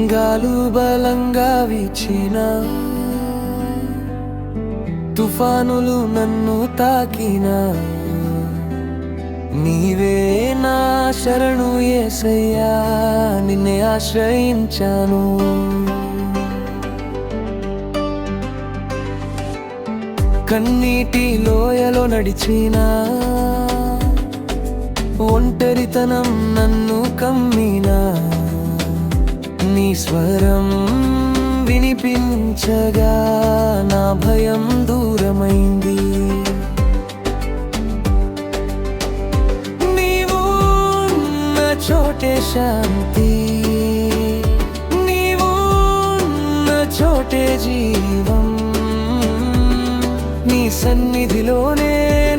గాలు బలంగా వీచిన తుఫానులు నన్ను తాకినా నీవే నా శరణు యేసయ్యా, నిన్నే ఆశ్రయించాను. కన్నీటి లోయలో నడిచినా ఒంటరితనం నన్ను కమ్మినా నీ స్వరం వినిపించగా నా భయం దూరమైంది. నీవు ఉన్న చోటే శాంతి, నీవు ఉన్న చోటే జీవం, నీ సన్నిధిలోనే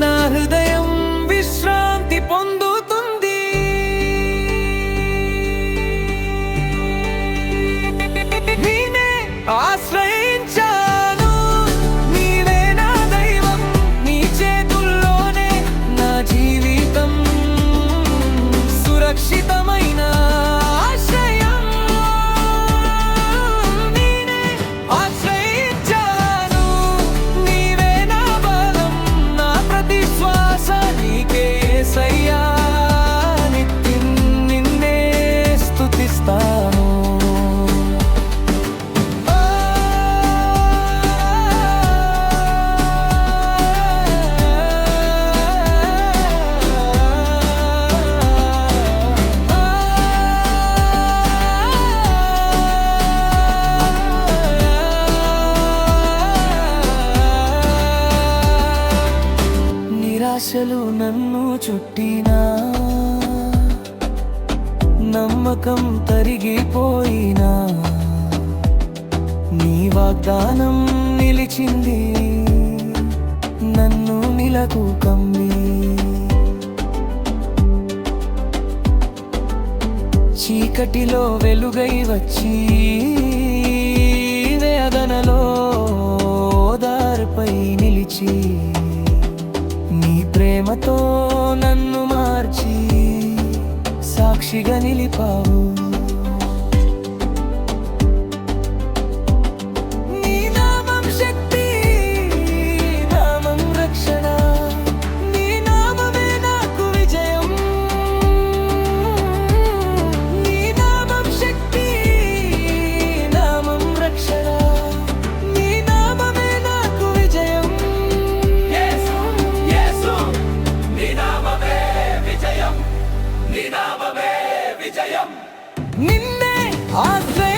నా హృదయం విశ్రాంతి పొందుతుంది. నేనే ఆశ్రయించాను, నీవే నా దైవం, నీ చేతుల్లోనే నా జీవితం సురక్షితమైన ఆశ్రయం. నేనే ఆశ్రయించాను, నీవే నా బలం, నా ప్రతి శ్వాస నీకే యేసయ్యా, నిత్యం నిన్నే స్తుతిస్తాను. నిరాశలు నన్ను చుట్టినా, నమ్మకం తరిగిపోయినా నీ వాగ్దానం నిలిచింది, నన్ను నిలకు కమ్మి. చీకటిలో వెలుగై వచ్చి వేదనలో ఓదార్పై నిలిచి నీ ప్రేమతో నన్ను మార్చి సాక్షిగా నిలిపావు. నీ నామం శక్తి, నామం రక్షణ, నీ నామమే నాకు విజయం. నీ నామం శక్తి, నామం రక్షణ, నీ నామమే నాకు విజయం. యేసు యేసు నీ నామమే విజయం, నీ నామమే విజయం. నిన్నే ఆశ్రయించాను,